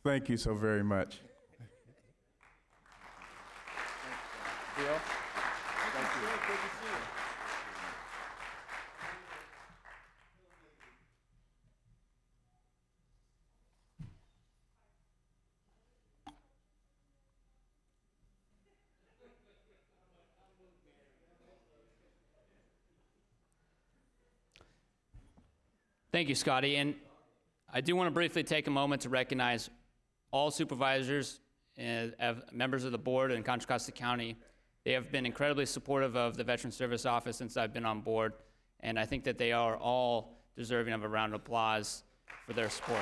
Thank you so very much. Bill? Thank you. Good to see you. Thank you, Scotty. And I do want to briefly take a moment to recognize all supervisors and members of the board in Contra Costa County. They have been incredibly supportive of the Veteran Service Office since I've been on board, and I think that they are all deserving of a round of applause for their support.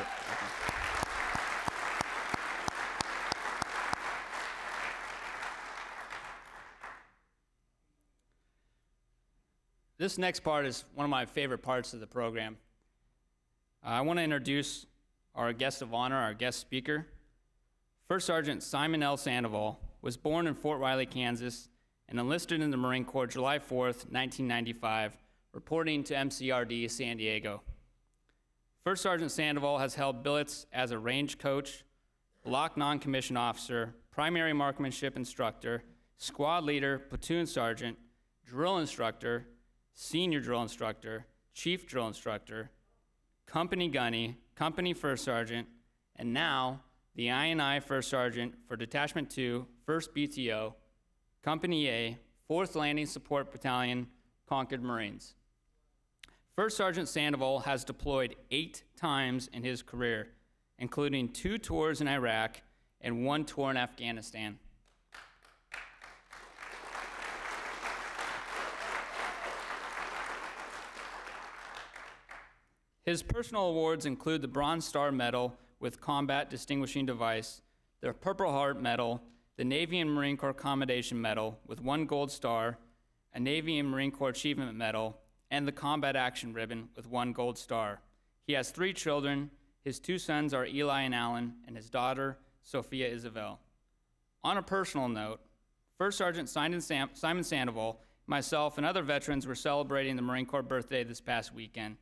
This next part is one of my favorite parts of the program. I want to introduce our guest of honor, our guest speaker. First Sergeant Simon L. Sandoval was born in Fort Riley, Kansas, and enlisted in the Marine Corps July 4th, 1995, reporting to MCRD San Diego. First Sergeant Sandoval has held billets as a range coach, block non-commissioned officer, primary marksmanship instructor, squad leader, platoon sergeant, drill instructor, senior drill instructor, chief drill instructor, company gunny, company first sergeant, and now the I&I First Sergeant for Detachment 2, 1st BTO, Company A, 4th Landing Support Battalion, Concord Marines. First Sergeant Sandoval has deployed 8 times in his career, including 2 tours in Iraq and 1 tour in Afghanistan. His personal awards include the Bronze Star Medal with Combat Distinguishing Device, the Purple Heart Medal, the Navy and Marine Corps Commendation Medal with 1 Gold Star, a Navy and Marine Corps Achievement Medal, and the Combat Action Ribbon with 1 Gold Star. He has 3 children. His 2 sons are Eli and Alan, and his daughter, Sophia Isabel. On a personal note, First Sergeant Simon Sandoval, myself, and other veterans were celebrating the Marine Corps birthday this past weekend.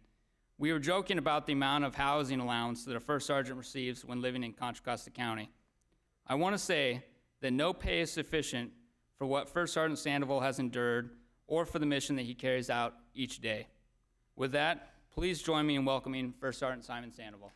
We were joking about the amount of housing allowance that a first sergeant receives when living in Contra Costa County. I want to say that no pay is sufficient for what First Sergeant Sandoval has endured or for the mission that he carries out each day. With that, please join me in welcoming First Sergeant Simon Sandoval.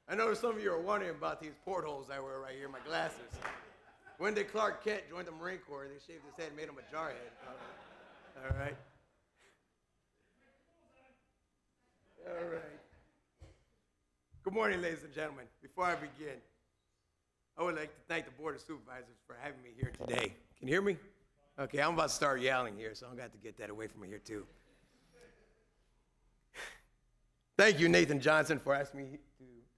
I know some of you are wondering about these portholes I wear right here, my glasses. When did Clark Kent join the Marine Corps? They shaved his head and made him a jarhead. All right. All right. Good morning, ladies and gentlemen. Before I begin, I would like to thank the Board of Supervisors for having me here today. Can you hear me? Okay, I'm about to start yelling here, so I'm going to have to get that away from me here, too. Thank you, Nathan Johnson, for asking me to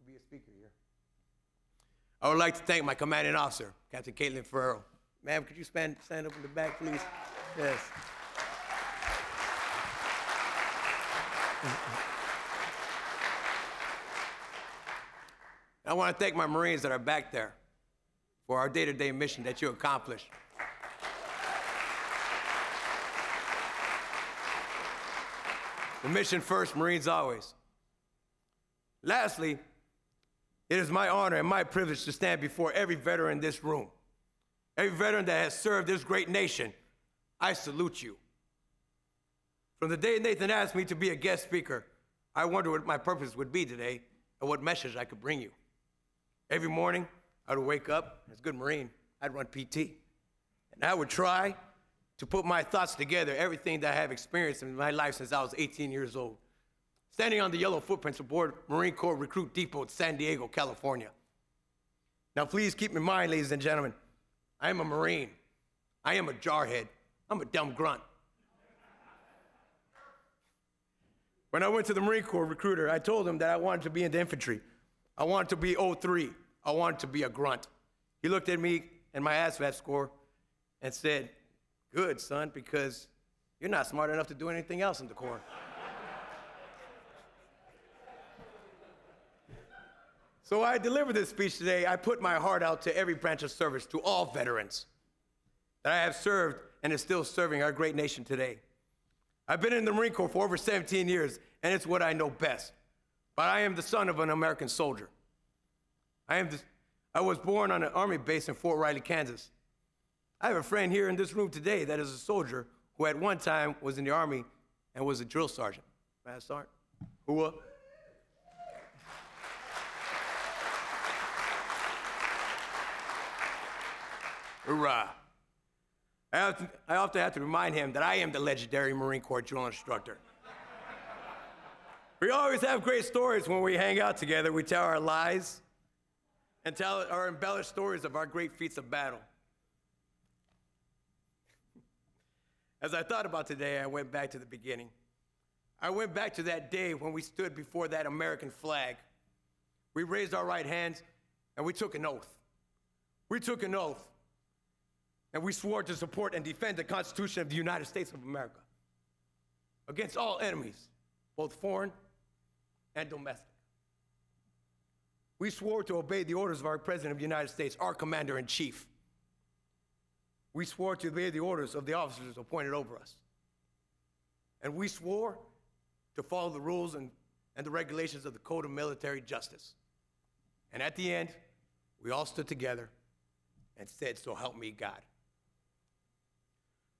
be a speaker here. I would like to thank my commanding officer, Captain Caitlin Ferrell. Ma'am, could you stand up in the back, please? Yes. I want to thank my Marines that are back there for our day-to-day mission that you accomplished. The mission first, Marines always. Lastly, it is my honor and my privilege to stand before every veteran in this room. Every veteran that has served this great nation, I salute you. From the day Nathan asked me to be a guest speaker, I wondered what my purpose would be today and what message I could bring you. Every morning, I would wake up, as a good Marine, I'd run PT. And I would try to put my thoughts together, everything that I have experienced in my life since I was 18 years old. Standing on the yellow footprints aboard Marine Corps Recruit Depot in San Diego, California. Now please keep in mind, ladies and gentlemen, I am a Marine. I am a jarhead. I'm a dumb grunt. When I went to the Marine Corps recruiter, I told him that I wanted to be in the infantry. I wanted to be 03. I wanted to be a grunt. He looked at me and my ASVAB score, and said, "Good, son, because you're not smart enough to do anything else in the Corps." So I delivered this speech today. I put my heart out to every branch of service, to all veterans that I have served and is still serving our great nation today. I've been in the Marine Corps for over 17 years, and it's what I know best. But I am the son of an American soldier. I was born on an Army base in Fort Riley, Kansas. I have a friend here in this room today that is a soldier who at one time was in the Army and was a drill sergeant. Master Sergeant, who Hoorah. I often have to remind him that I am the legendary Marine Corps drill instructor. We always have great stories when we hang out together. We tell our lies and tell our embellished stories of our great feats of battle. As I thought about today, I went back to the beginning. I went back to that day when we stood before that American flag. We raised our right hands and we took an oath. We took an oath. And we swore to support and defend the Constitution of the United States of America against all enemies, both foreign and domestic. We swore to obey the orders of our President of the United States, our Commander-in-Chief. We swore to obey the orders of the officers appointed over us. And we swore to follow the rules and the regulations of the Code of Military Justice. And at the end, we all stood together and said, "So help me God."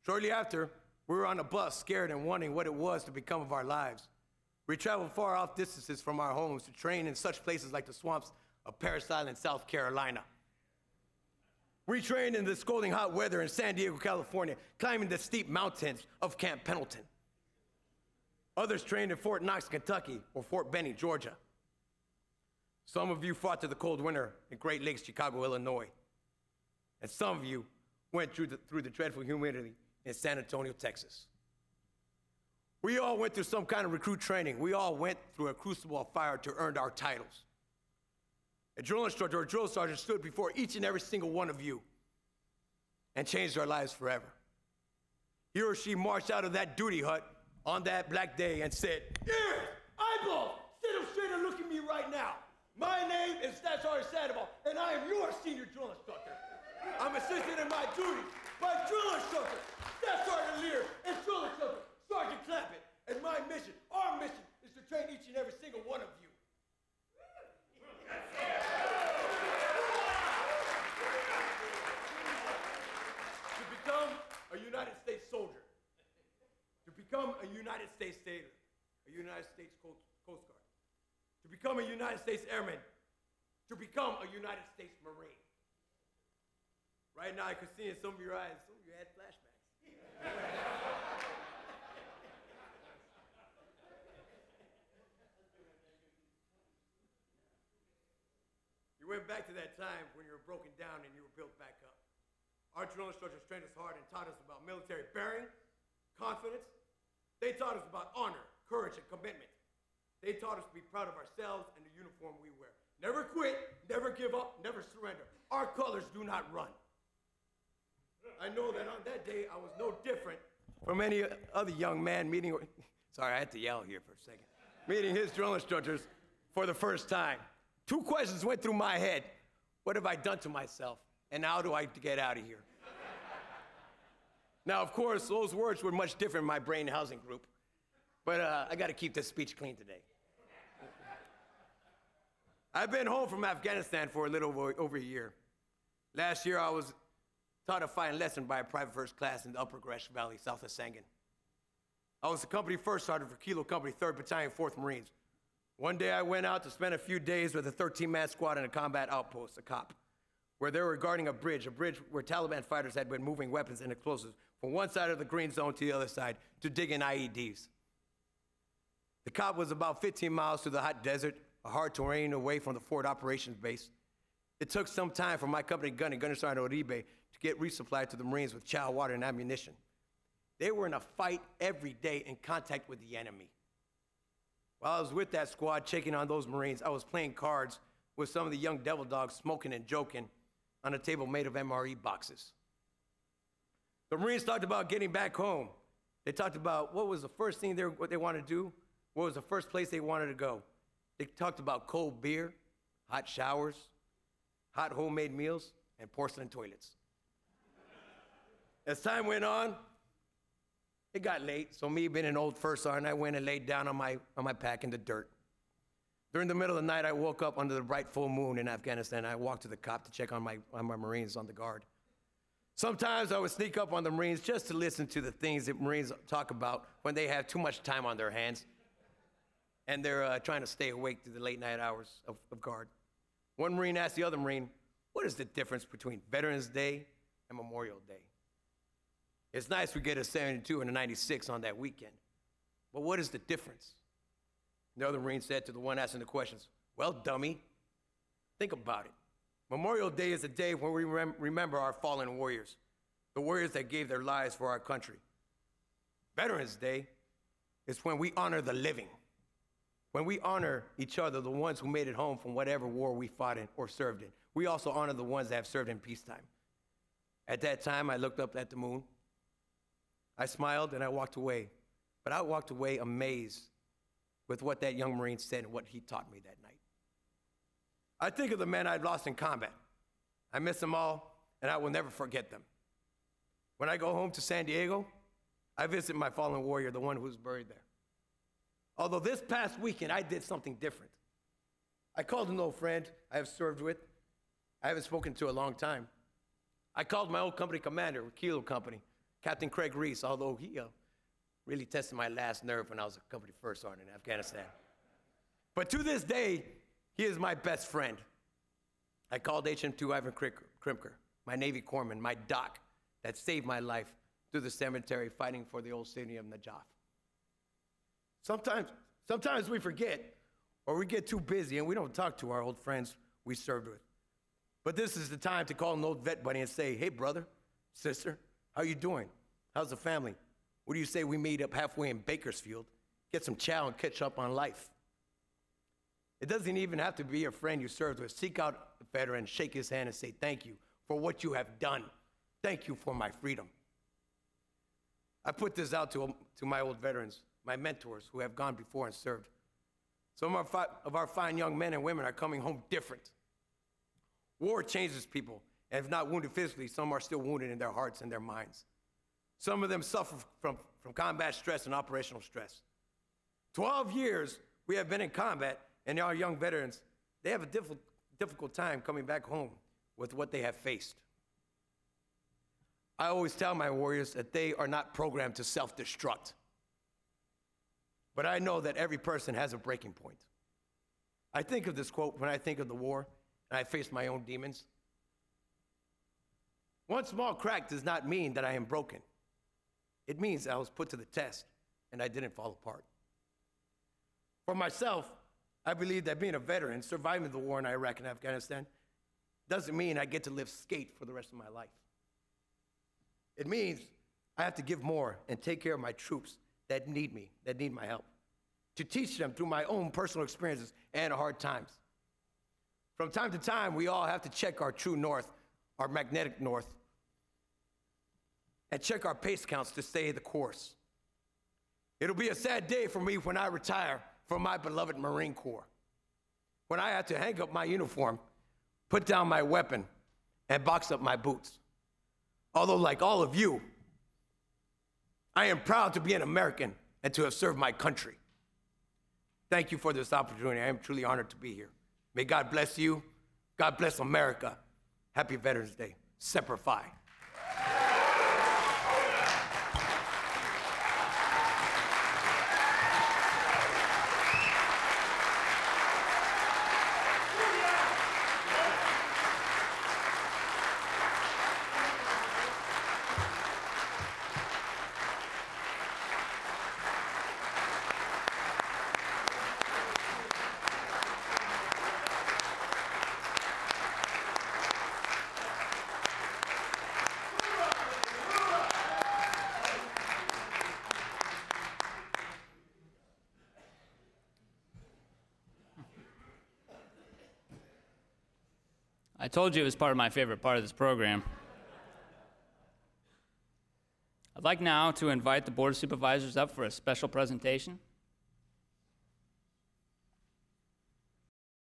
Shortly after, we were on a bus, scared and wondering what it was to become of our lives. We traveled far off distances from our homes to train in such places like the swamps of Parris Island, South Carolina. We trained in the scolding hot weather in San Diego, California, climbing the steep mountains of Camp Pendleton. Others trained in Fort Knox, Kentucky, or Fort Benning, Georgia. Some of you fought to the cold winter in Great Lakes, Chicago, Illinois. And some of you went through the dreadful humidity in San Antonio, Texas. We all went through some kind of recruit training. We all went through a crucible of fire to earn our titles. A drill instructor or drill sergeant stood before each and every single one of you and changed our lives forever. He or she marched out of that duty hut on that black day and said, "Ears, eyeballs, sit up straight and look at me right now. My name is Staff Sergeant Sandoval, and I am your senior drill instructor. I'm assisted in my duty by drill instructor, Staff Sergeant Lear, and drill instructor, Sergeant Clampett. And my mission, our mission, is to train each and every single one of you. To become a United States soldier, to become a United States sailor, a United States Coast Guard, to become a United States Airman, to become a United States Marine." Right now, I could see in some of your eyes, some of you had flashbacks. You went back to that time when you were broken down and you were built back up. Our drill instructors trained us hard and taught us about military bearing, confidence. They taught us about honor, courage, and commitment. They taught us to be proud of ourselves and the uniform we wear. Never quit, never give up, never surrender. Our colors do not run. I know that on that day, I was no different from any other young man meeting, sorry, I had to yell here for a second, meeting his drill instructors for the first time. Two questions went through my head. What have I done to myself? And how do I get out of here? Now, of course, those words were much different in my brain housing group, but I got to keep this speech clean today. I've been home from Afghanistan for a little over a year. Last year, I was taught a fine lesson by a private first class in the Upper Gresh Valley, south of Sangin. I was the company first sergeant for Kilo Company, 3rd Battalion, 4th Marines. One day I went out to spend a few days with a 13-man squad in a combat outpost, a COP, where they were guarding a bridge where Taliban fighters had been moving weapons and explosives from one side of the green zone to the other side to dig in IEDs. The COP was about 15 miles through the hot desert, a hard terrain away from the forward operations base. It took some time for my company Gunner Sergeant Oribe, to get resupplied to the Marines with chow, water, and ammunition. They were in a fight every day in contact with the enemy. While I was with that squad checking on those Marines, I was playing cards with some of the young devil dogs, smoking and joking on a table made of MRE boxes. The Marines talked about getting back home. They talked about what was the first thing they wanted to do, what was the first place they wanted to go. They talked about cold beer, hot showers, hot homemade meals, and porcelain toilets. As time went on, it got late, so me being an old First Sergeant, I went and laid down on my pack in the dirt. During the middle of the night, I woke up under the bright full moon in Afghanistan. I walked to the cop to check on my Marines on the guard. Sometimes I would sneak up on the Marines just to listen to the things that Marines talk about when they have too much time on their hands and they're trying to stay awake through the late night hours of guard. One Marine asked the other Marine, what is the difference between Veterans Day and Memorial Day? It's nice we get a 72 and a 96 on that weekend, but what is the difference? The other Marine said to the one asking the questions, well, dummy, think about it. Memorial Day is a day when we remember our fallen warriors, the warriors that gave their lives for our country. Veterans Day is when we honor the living, when we honor each other, the ones who made it home from whatever war we fought in or served in. We also honor the ones that have served in peacetime. At that time, I looked up at the moon. I smiled and I walked away, but I walked away amazed with what that young Marine said and what he taught me that night. I think of the men I've lost in combat. I miss them all, and I will never forget them. When I go home to San Diego, I visit my fallen warrior, the one who's buried there. Although this past weekend, I did something different. I called an old friend I have served with, I haven't spoken to a long time. I called my old company commander with Kilo Company, Captain Craig Reese, although he really tested my last nerve when I was a company first sergeant in Afghanistan. But to this day, he is my best friend. I called HM2 Ivan Krimker, my Navy corpsman, my doc that saved my life through the cemetery fighting for the old city of Najaf. Sometimes we forget or we get too busy and we don't talk to our old friends we served with. But this is the time to call an old vet buddy and say, hey, brother, sister, how you doing? How's the family? What do you say we meet up halfway in Bakersfield, get some chow and catch up on life? It doesn't even have to be a friend you served with. Seek out a veteran, shake his hand and say thank you for what you have done. Thank you for my freedom. I put this out to my old veterans, my mentors who have gone before and served. Some of our fine young men and women are coming home different. War changes people, and if not wounded physically, some are still wounded in their hearts and their minds. Some of them suffer from combat stress and operational stress. 12 years we have been in combat, and our young veterans, they have a difficult time coming back home with what they have faced. I always tell my warriors that they are not programmed to self-destruct. But I know that every person has a breaking point. I think of this quote when I think of the war, and I face my own demons. One small crack does not mean that I am broken. It means I was put to the test, and I didn't fall apart. For myself, I believe that being a veteran, surviving the war in Iraq and Afghanistan, doesn't mean I get to live skate for the rest of my life. It means I have to give more and take care of my troops that need me, that need my help, to teach them through my own personal experiences and hard times. From time to time, we all have to check our true north, our magnetic north, and check our pace counts to stay the course. It'll be a sad day for me when I retire from my beloved Marine Corps, when I have to hang up my uniform, put down my weapon, and box up my boots. Although, like all of you, I am proud to be an American and to have served my country. Thank you for this opportunity. I am truly honored to be here. May God bless you. God bless America. Happy Veterans Day. Semper Fi. I told you it was part of my favorite part of this program. I'd like now to invite the Board of Supervisors up for a special presentation.